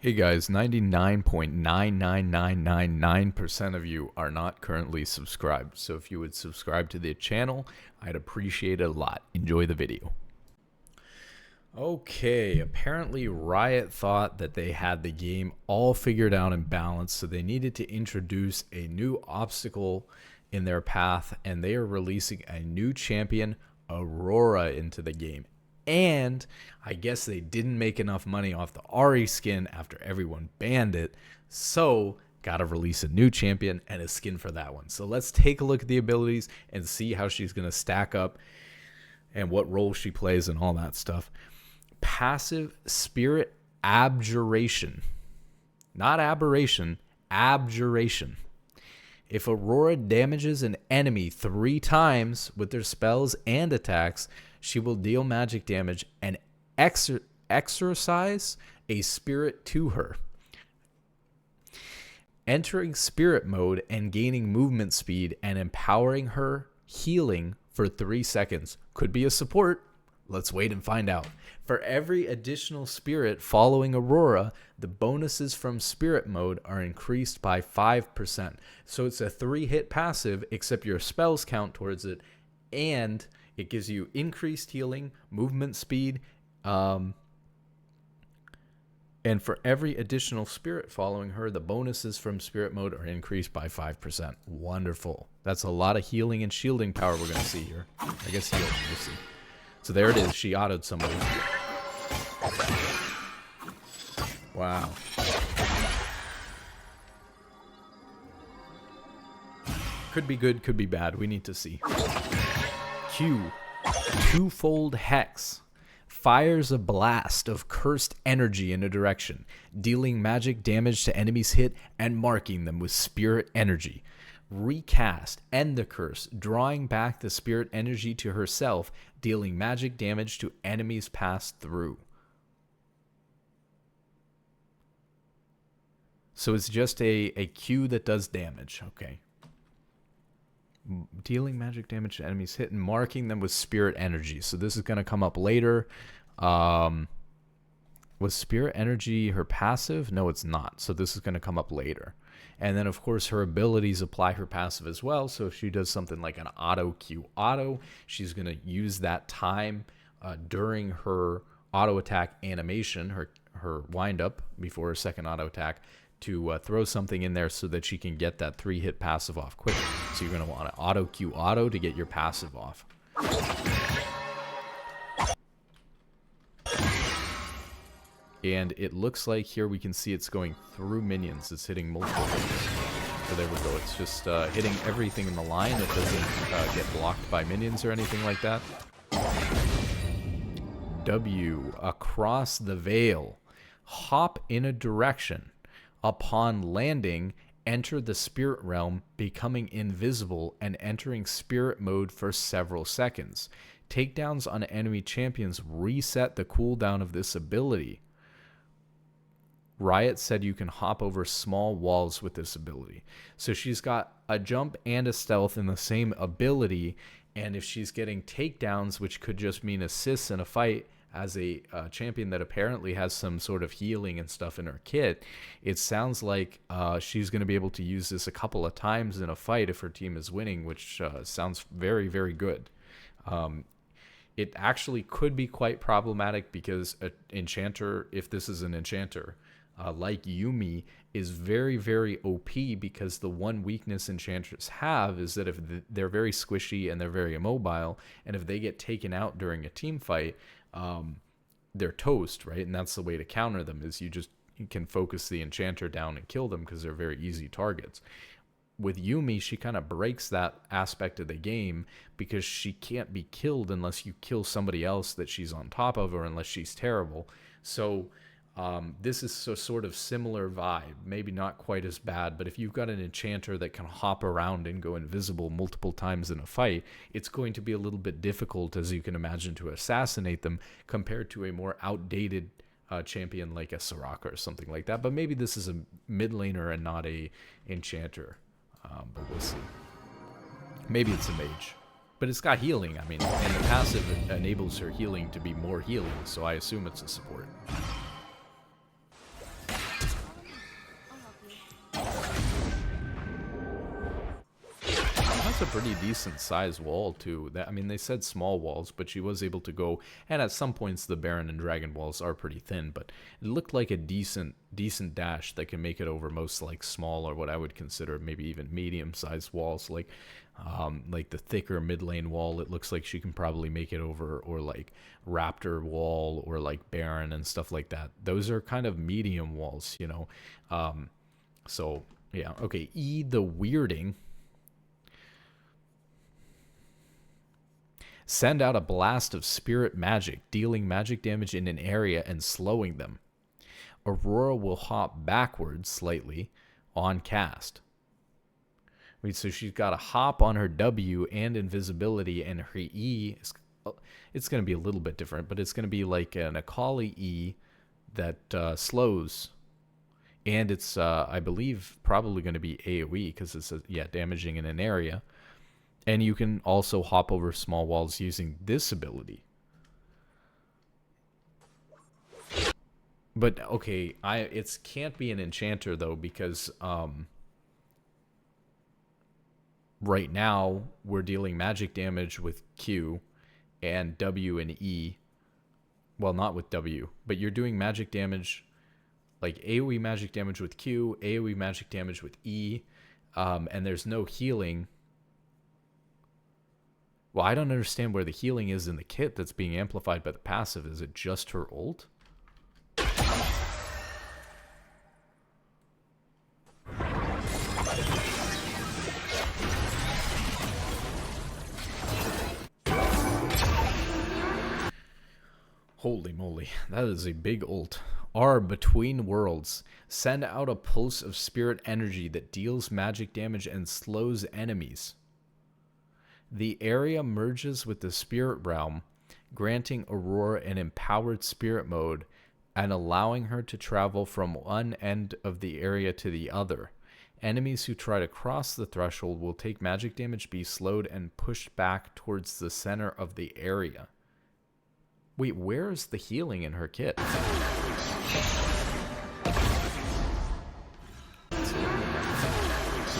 Hey guys, 99.99999% of you are not currently subscribed. So if you would subscribe to the channel, I'd appreciate it a lot. Enjoy the video. Okay, apparently Riot thought that they had the game all figured out and balanced, so they needed to introduce a new obstacle in their path, and they are releasing a new champion, Aurora, into the game. And I guess they didn't make enough money off the Ari skin after everyone banned it, so gotta release a new champion and a skin for that one. So let's take a look at the abilities and see how she's gonna stack up and what role she plays and all that stuff. Passive Spirit Abjuration. Not aberration, abjuration. If Aurora damages an enemy 3 times with their spells and attacks, she will deal magic damage and exorcise a spirit to her. Entering spirit mode and gaining movement speed and empowering her healing for 3 seconds. Could be a support. Let's wait and find out. For every additional spirit following Aurora, the bonuses from spirit mode are increased by 5%. So it's a 3-hit passive, except your spells count towards it, and it gives you increased healing, movement speed, and for every additional spirit following her, the bonuses from spirit mode are increased by 5%. Wonderful. That's a lot of healing and shielding power we're going to see here. I guess healing, we'll see. So there it is. She autoed somebody. Wow. Could be good, could be bad. We need to see. Q. Twofold Hex. Fires a blast of cursed energy in a direction, dealing magic damage to enemies hit and marking them with spirit energy. Recast. End the curse, drawing back the spirit energy to herself, dealing magic damage to enemies passed through. So it's just a Q that does damage. Okay. Dealing magic damage to enemies hit and marking them with spirit energy. So this is going to come up later. Was spirit energy her passive? No, it's not. So this is going to come up later. And then, of course, her abilities apply her passive as well. So if she does something like an auto Q auto, she's going to use that time during her auto attack animation, her wind up before her second auto attack, to throw something in there so that she can get that 3-hit passive off quickly. So you're going to want to auto Q auto to get your passive off. And it looks like here we can see it's going through minions. It's hitting multiple things. So there we go. It's just hitting everything in the line. It doesn't get blocked by minions or anything like that. W. Across the Veil. Hop in a direction. Upon landing, enter the spirit realm, becoming invisible and entering spirit mode for several seconds. Takedowns on enemy champions reset the cooldown of this ability. Riot said you can hop over small walls with this ability. So she's got a jump and a stealth in the same ability, and if she's getting takedowns, which could just mean assists in a fight, as a champion that apparently has some sort of healing and stuff in her kit, it sounds like she's going to be able to use this a couple of times in a fight if her team is winning, which sounds very, very good. It actually could be quite problematic because an enchanter, if this is an enchanter, like Yuumi, is very, very OP, because the one weakness enchanters have is that if they're very squishy and they're very immobile, and if they get taken out during a team fight, they're toast, right? And that's the way to counter them, is you can focus the enchanter down and kill them because they're very easy targets. With Yuumi, she kind of breaks that aspect of the game because she can't be killed unless you kill somebody else that she's on top of, or unless she's terrible. So this is a sort of similar vibe, maybe not quite as bad, but if you've got an enchanter that can hop around and go invisible multiple times in a fight, it's going to be a little bit difficult, as you can imagine, to assassinate them compared to a more outdated champion like a Soraka or something like that. But maybe this is a mid laner and not a enchanter, but we'll see. Maybe it's a mage. But it's got healing, I mean, and the passive enables her healing to be more healing, so I assume it's a support. a pretty decent size wall too. That, I mean, they said small walls, but she was able to go. And at some points, the Baron and Dragon walls are pretty thin, but it looked like a decent dash that can make it over most like small, or what I would consider maybe even medium-sized walls, like the thicker mid lane wall. It looks like she can probably make it over, or like Raptor wall, or like Baron and stuff like that. Those are kind of medium walls, you know. So yeah, okay. E, the weirding. Send out a blast of spirit magic, dealing magic damage in an area and slowing them. Aurora will hop backwards slightly on cast. Wait, so she's got a hop on her W and invisibility, and her E is, it's going to be a little bit different, but it's going to be like an Akali E that slows. And it's, I believe, probably going to be AoE because it's, damaging in an area. And you can also hop over small walls using this ability. But, okay, it can't be an enchanter, though, because right now we're dealing magic damage with Q and W and E. Well, not with W, but you're doing magic damage, like AoE magic damage with Q, AoE magic damage with E, and there's no healing. Well, I don't understand where the healing is in the kit that's being amplified by the passive. Is it just her ult? Holy moly, that is a big ult. R, between worlds. Send out a pulse of spirit energy that deals magic damage and slows enemies. The area merges with the spirit realm, granting Aurora an empowered spirit mode and allowing her to travel from one end of the area to the other. Enemies who try to cross the threshold will take magic damage, be slowed, and pushed back towards the center of the area. Wait, where is the healing in her kit? So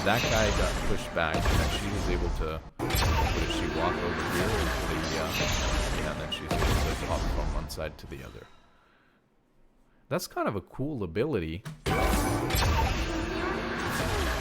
that guy got pushed back, and then she was able to, what did she walk over here into the, yeah, and then she's able to hop from one side to the other. That's kind of a cool ability.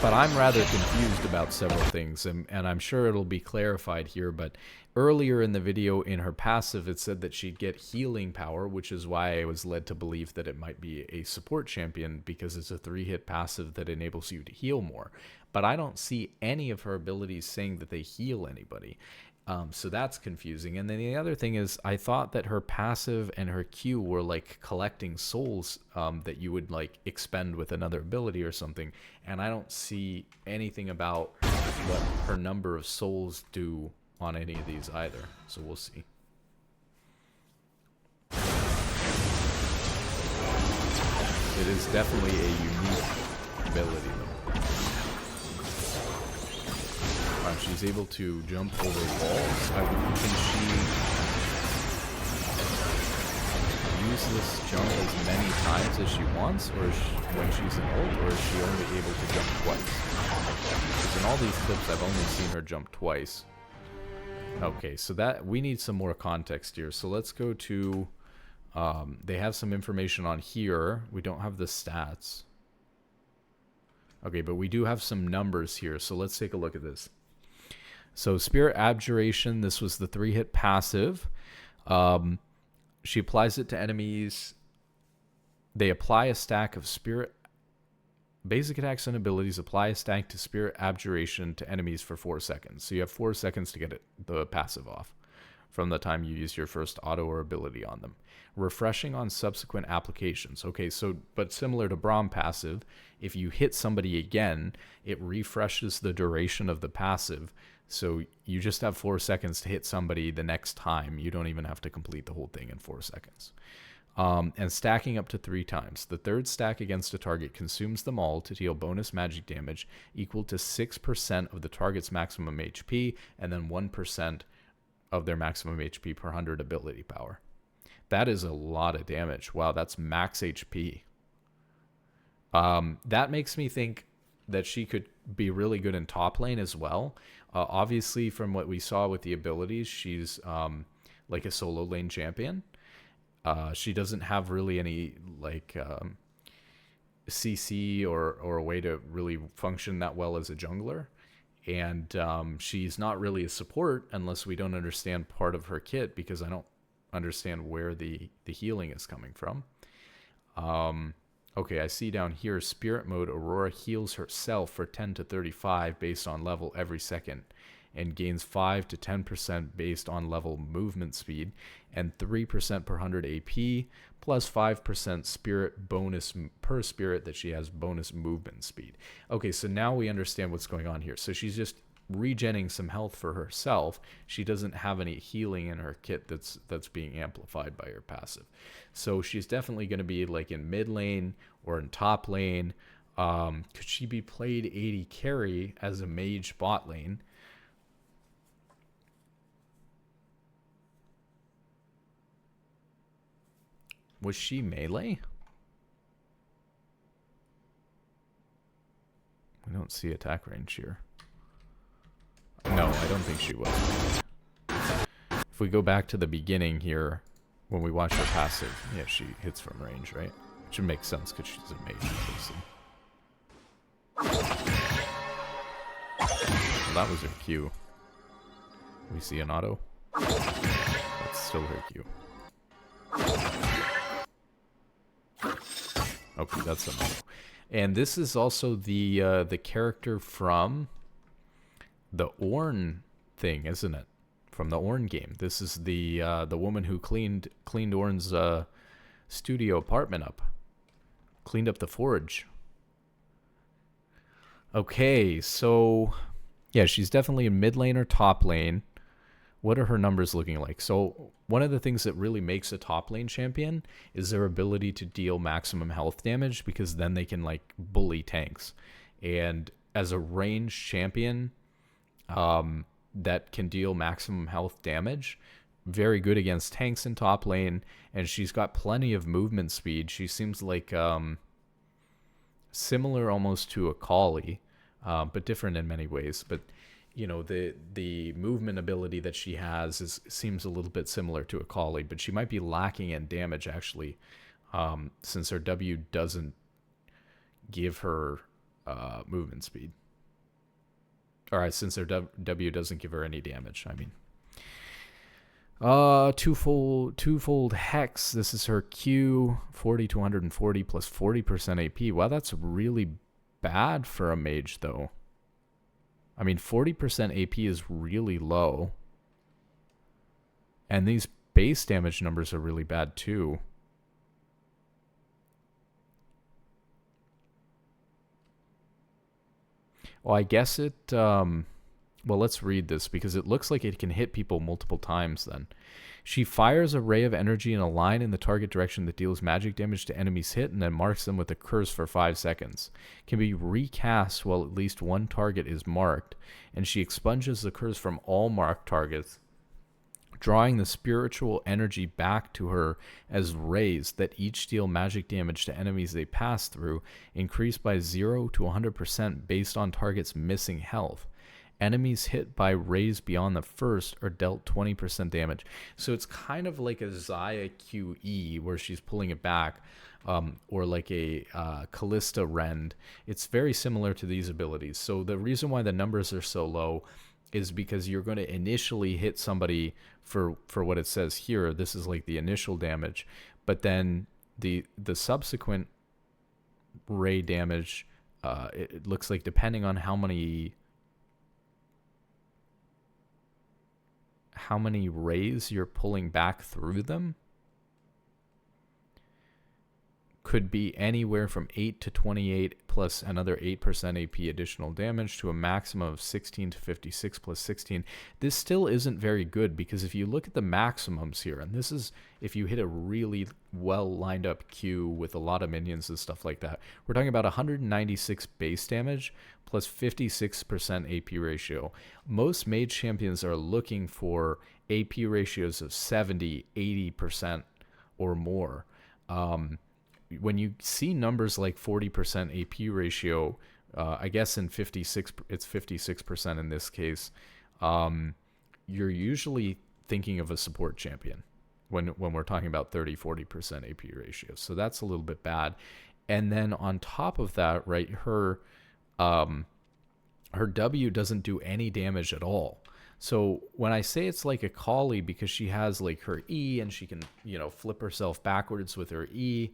But I'm rather confused about several things, and I'm sure it'll be clarified here, but earlier in the video, in her passive, it said that she'd get healing power, which is why I was led to believe that it might be a support champion, because it's a 3-hit passive that enables you to heal more. But I don't see any of her abilities saying that they heal anybody. So that's confusing. And then the other thing is, I thought that her passive and her Q were like collecting souls that you would like expend with another ability or something. And I don't see anything about what her number of souls do on any of these either. So we'll see. It is definitely a unique ability though. She's able to jump over walls. Can she use this jump as many times as she wants, or when she's in ult, or is she only able to jump twice? Because in all these clips, I've only seen her jump twice. Okay, so that we need some more context here. So let's go to. They have some information on here. We don't have the stats. Okay, but we do have some numbers here. So let's take a look at this. So Spirit Abjuration, this was the 3-hit passive. She applies it to enemies. They apply a stack of Spirit... Basic attacks and abilities apply a stack to Spirit Abjuration to enemies for 4 seconds. So you have 4 seconds to get the passive off from the time you use your first auto or ability on them. Refreshing on subsequent applications. Okay, so, but similar to Braum passive, if you hit somebody again, it refreshes the duration of the passive. So you just have 4 seconds to hit somebody the next time. You don't even have to complete the whole thing in 4 seconds. And stacking up to 3 times. The third stack against a target consumes them all to deal bonus magic damage equal to 6% of the target's maximum HP, and then 1% of their maximum HP per 100 ability power. That is a lot of damage. Wow, that's max HP. That makes me think that she could be really good in top lane as well. Obviously, from what we saw with the abilities, she's like a solo lane champion. She doesn't have really any like CC or a way to really function that well as a jungler. And she's not really a support unless we don't understand part of her kit, because I don't understand where the healing is coming from. Okay, I see down here, Spirit Mode, Aurora heals herself for 10 to 35 based on level every second, and gains 5 to 10% based on level movement speed, and 3% per 100 AP, plus 5% spirit bonus per spirit that she has bonus movement speed. Okay, so now we understand what's going on here. So she's just regenning some health for herself. She doesn't have any healing in her kit that's being amplified by her passive. So she's definitely going to be like in mid lane or in top lane. Could she be played AD carry as a mage bot lane? Was she melee? We don't see attack range here. No, I don't think she was. If we go back to the beginning here, when we watch her passive, yeah, she hits from range, right? Which would make sense because she's a mage, obviously. Well, that was her Q. We see an auto. That's still her Q. Okay, that's an auto. And this is also the character from the Ornn thing, isn't it? From the Ornn game. This is the woman who cleaned Ornn's studio apartment up. Cleaned up the forge. Okay, so yeah, she's definitely in mid lane or top lane. What are her numbers looking like? So one of the things that really makes a top lane champion is their ability to deal maximum health damage, because then they can like bully tanks. And as a ranged champion that can deal maximum health damage, very good against tanks in top lane, and she's got plenty of movement speed. She seems like similar almost to a Kali, but different in many ways. But you know, the movement ability that she has seems a little bit similar to a Kali, but she might be lacking in damage actually, since her W doesn't give her movement speed. Alright, since her W doesn't give her any damage, I mean. Twofold Hex. This is her Q, 40 to 140 plus 40% AP. Wow, that's really bad for a mage, though. I mean, 40% AP is really low. And these base damage numbers are really bad, too. Well, I guess it... well, let's read this, because it looks like it can hit people multiple times then. She fires a ray of energy in a line in the target direction that deals magic damage to enemies hit, and then marks them with a curse for 5 seconds. Can be recast while at least one target is marked, and she expunges the curse from all marked targets, drawing the spiritual energy back to her as rays that each deal magic damage to enemies they pass through, increased by 0 to 100% based on targets missing health. Enemies hit by rays beyond the first are dealt 20% damage. So it's kind of like a Xayah QE where she's pulling it back, or like a Callista Rend. It's very similar to these abilities. So the reason why the numbers are so low is because you're going to initially hit somebody for what it says here. This is like the initial damage, but then the subsequent ray damage, it looks like, depending on how many rays you're pulling back through them, could be anywhere from 8 to 28 plus another 8% AP additional damage to a maximum of 16 to 56 plus 16. This still isn't very good, because if you look at the maximums here, and this is if you hit a really well lined up Q with a lot of minions and stuff like that, we're talking about 196 base damage plus 56% AP ratio. Most mage champions are looking for AP ratios of 70, 80% or more. When you see numbers like 40% AP ratio, I guess in 56, it's 56% in this case. You're usually thinking of a support champion when we're talking about 30-40% AP ratio. So that's a little bit bad. And then on top of that, right, her W doesn't do any damage at all. So when I say it's like a collie, because she has like her E and she can, flip herself backwards with her E,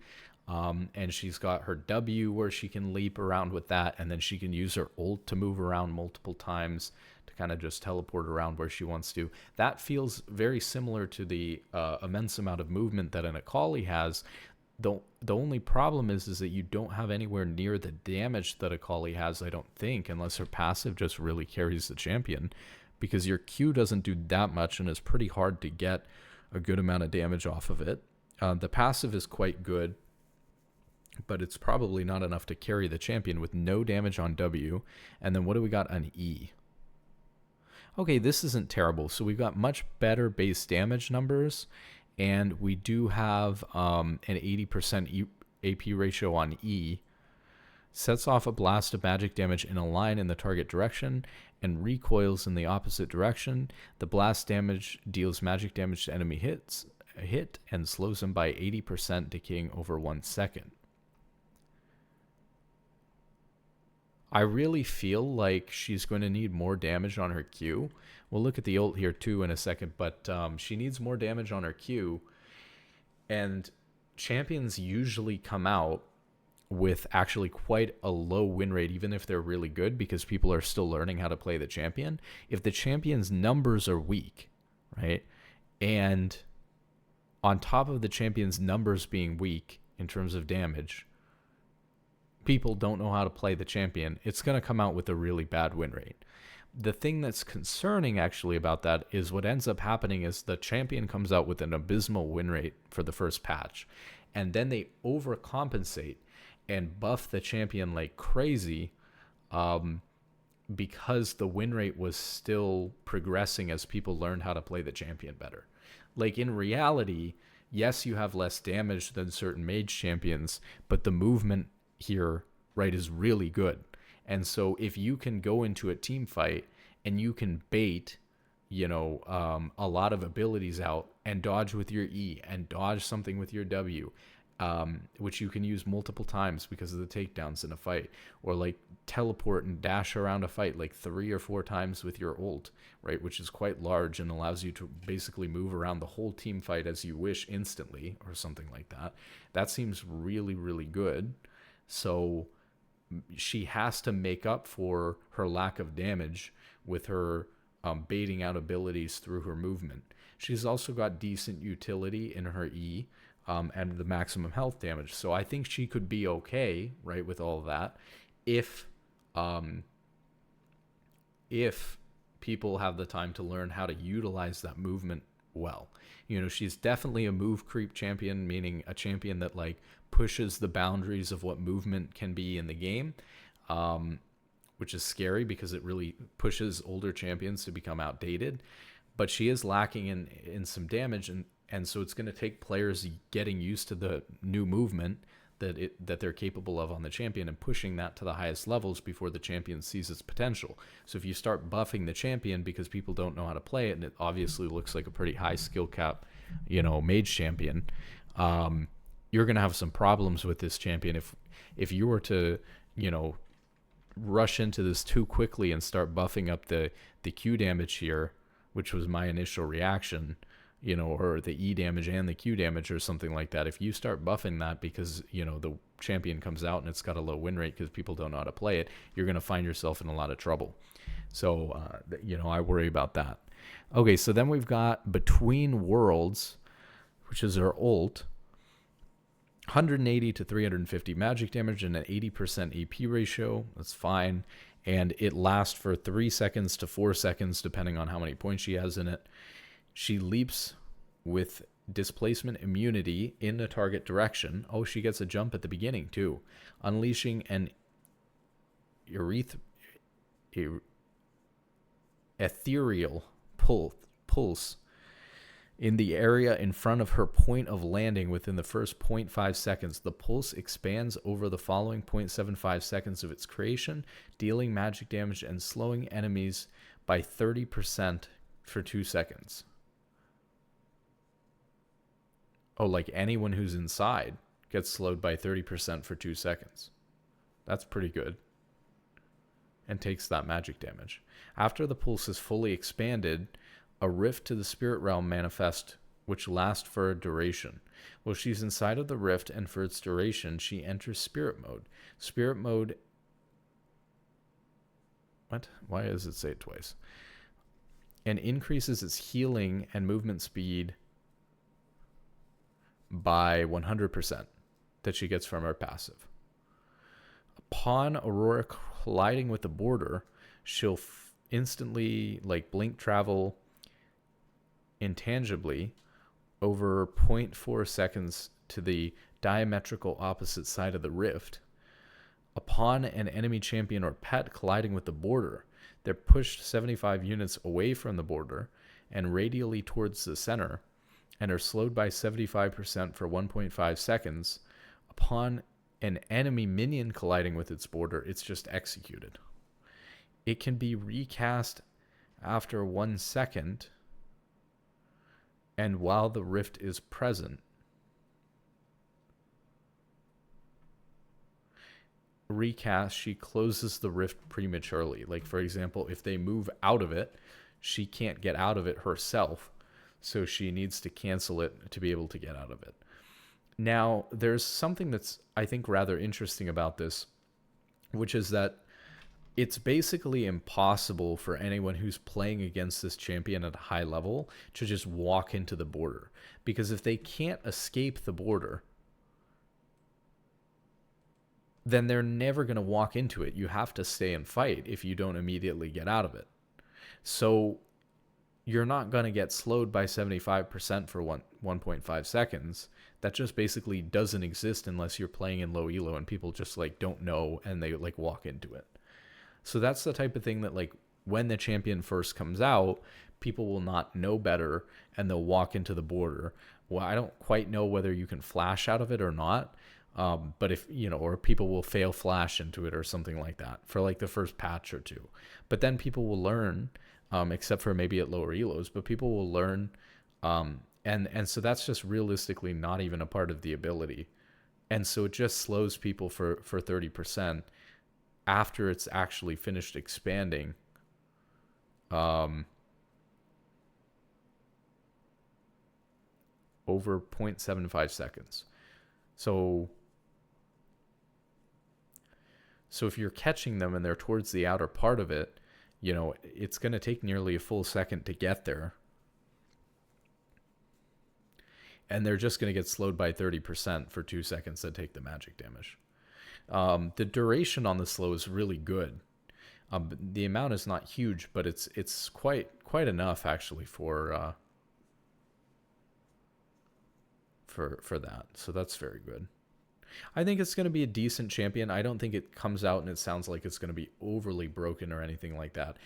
and she's got her W where she can leap around with that, and then she can use her ult to move around multiple times to kind of just teleport around where she wants to. That feels very similar to the immense amount of movement that an Akali has. The only problem is that you don't have anywhere near the damage that Akali has, I don't think, unless her passive just really carries the champion, because your Q doesn't do that much and it's pretty hard to get a good amount of damage off of it. The passive is quite good, but it's probably not enough to carry the champion with no damage on W. And then what do we got on E? Okay, this isn't terrible. So we've got much better base damage numbers, and we do have an 80% AP ratio on E. Sets off a blast of magic damage in a line in the target direction and recoils in the opposite direction. The blast damage deals magic damage to enemy hit and slows them by 80%, decaying over 1 second. I really feel like she's going to need more damage on her Q. We'll look at the ult here too in a second, but she needs more damage on her Q. And champions usually come out with actually quite a low win rate, even if they're really good, because people are still learning how to play the champion. If the champion's numbers are weak, right, and on top of the champion's numbers being weak in terms of damage, people don't know how to play the champion, it's going to come out with a really bad win rate. The thing that's concerning actually about that is what ends up happening is the champion comes out with an abysmal win rate for the first patch, and then they overcompensate and buff the champion like crazy, because the win rate was still progressing as people learned how to play the champion better. Like in reality, yes, you have less damage than certain mage champions, but the movement here, right, is really good. And so if you can go into a team fight and you can bait, a lot of abilities out and dodge with your E and dodge something with your W, which you can use multiple times because of the takedowns in a fight, or like teleport and dash around a fight like 3 or 4 times with your ult, right, which is quite large and allows you to basically move around the whole team fight as you wish instantly, or something like that. That seems really, really good. So she has to make up for her lack of damage with her baiting out abilities through her movement. She's also got decent utility in her E, and the maximum health damage. So I think she could be okay, right, with all of that, if people have the time to learn how to utilize that movement well. She's definitely a move creep champion, meaning a champion that like pushes the boundaries of what movement can be in the game, which is scary because it really pushes older champions to become outdated. But she is lacking in some damage, and so it's going to take players getting used to the new movement that they're capable of on the champion and pushing that to the highest levels before the champion sees its potential. So if you start buffing the champion because people don't know how to play it, and it obviously looks like a pretty high skill cap, mage champion, you're going to have some problems with this champion. If you were to, rush into this too quickly and start buffing up the Q damage here, which was my initial reaction, or the E damage and the Q damage or something like that. If you start buffing that because, the champion comes out and it's got a low win rate because people don't know how to play it, you're going to find yourself in a lot of trouble. So, I worry about that. Okay, so then we've got Between Worlds, which is our ult. 180 to 350 magic damage and an 80% AP ratio. That's fine. And it lasts for 3 seconds to 4 seconds, depending on how many points she has in it. She leaps with displacement immunity in the target direction. Oh, she gets a jump at the beginning, too. Unleashing an ethereal pulse In the area in front of her point of landing within the first zero point 0.5 seconds, the pulse expands over the following 0.75 seconds of its creation, dealing magic damage and slowing enemies by 30% for 2 seconds. Oh, like anyone who's inside gets slowed by 30% for 2 seconds. That's pretty good. And takes that magic damage. After the pulse is fully expanded, a rift to the spirit realm manifests, which lasts for a duration. While she's inside of the rift and for its duration, she enters spirit mode. Spirit mode... What? Why does it say it twice? And increases its healing and movement speed by 100% that she gets from her passive. Upon Aurora colliding with the border, she'll instantly blink travel intangibly over 0.4 seconds to the diametrical opposite side of the rift. Upon an enemy champion or pet colliding with the border, they're pushed 75 units away from the border and radially towards the center and are slowed by 75% for 1.5 seconds. Upon an enemy minion colliding with its border, it's just executed. It can be recast after 1 second, and while the rift is present. Recast, she closes the rift prematurely. Like, for example, if they move out of it, she can't get out of it herself, so she needs to cancel it to be able to get out of it. Now, there's something that's, I think, rather interesting about this, which is that it's basically impossible for anyone who's playing against this champion at a high level to just walk into the border. Because if they can't escape the border, then they're never going to walk into it. You have to stay and fight if you don't immediately get out of it. So you're not going to get slowed by 75% for 1.5 seconds. That just basically doesn't exist unless you're playing in low elo and people just don't know and they walk into it. So that's the type of thing that when the champion first comes out, people will not know better and they'll walk into the border. Well, I don't quite know whether you can flash out of it or not. But if, or people will fail flash into it or something like that for the first patch or two. But then people will learn, except for maybe at lower elos, but people will learn. And so that's just realistically not even a part of the ability. And so it just slows people for 30%. After it's actually finished expanding, over 0.75 seconds. So if you're catching them and they're towards the outer part of it, it's going to take nearly a full second to get there. And they're just going to get slowed by 30% for 2 seconds that take the magic damage. The duration on the slow is really good. The amount is not huge, but it's quite enough actually for that. So that's very good. I think it's going to be a decent champion. I don't think it comes out and it sounds like it's going to be overly broken or anything like that.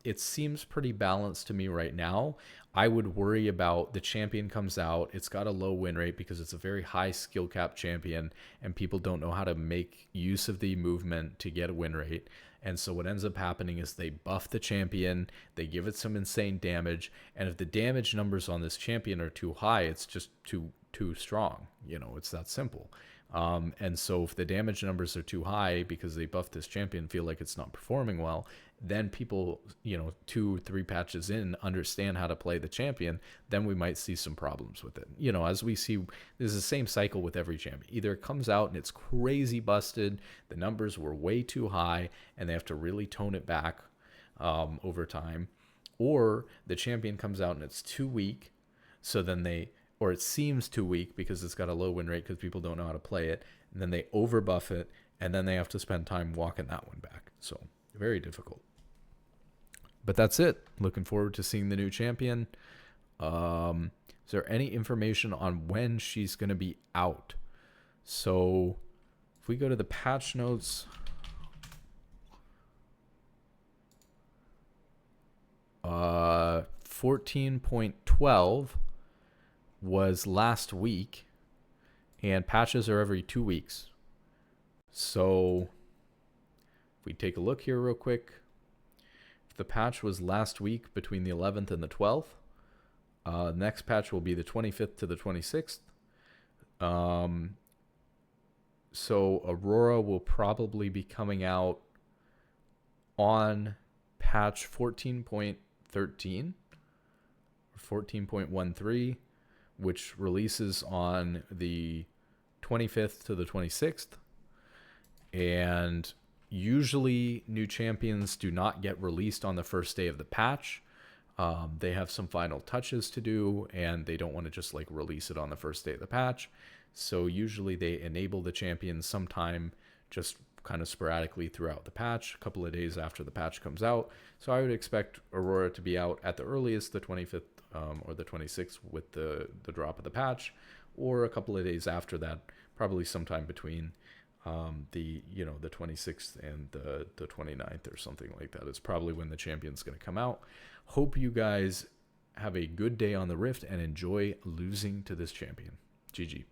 It seems pretty balanced to me right now. I would worry about the champion comes out. It's got a low win rate because it's a very high skill cap champion and people don't know how to make use of the movement to get a win rate. And so what ends up happening is they buff the champion, they give it some insane damage, and if the damage numbers on this champion are too high, it's just too strong. It's that simple. And so if the damage numbers are too high because they buffed this champion, feel like it's not performing well, then people, 2-3 patches in, understand how to play the champion, then we might see some problems with it. As we see, there's the same cycle with every champion. Either it comes out and it's crazy busted, the numbers were way too high, and they have to really tone it back over time, or the champion comes out and it's too weak, so then or it seems too weak because it's got a low win rate because people don't know how to play it, and then they overbuff it, and then they have to spend time walking that one back. So very difficult. But that's it. Looking forward to seeing the new champion. Is there any information on when she's going to be out? So if we go to the patch notes, 14.12 was last week, and patches are every 2 weeks. So if we take a look here real quick, if the patch was last week between the 11th and the 12th, next patch will be the 25th to the 26th. So Aurora will probably be coming out on patch 14.13 or 14.13, which releases on the 25th to the 26th. And usually new champions do not get released on the first day of the patch. They have some final touches to do, and they don't want to just like release it on the first day of the patch. So usually they enable the champions sometime just kind of sporadically throughout the patch, a couple of days after the patch comes out. So I would expect Aurora to be out at the earliest the 25th or the 26th with the drop of the patch, or a couple of days after that, probably sometime between the 26th and the 29th or something like that is probably when the champion's going to come out. Hope you guys have a good day on the Rift and enjoy losing to this champion. GG.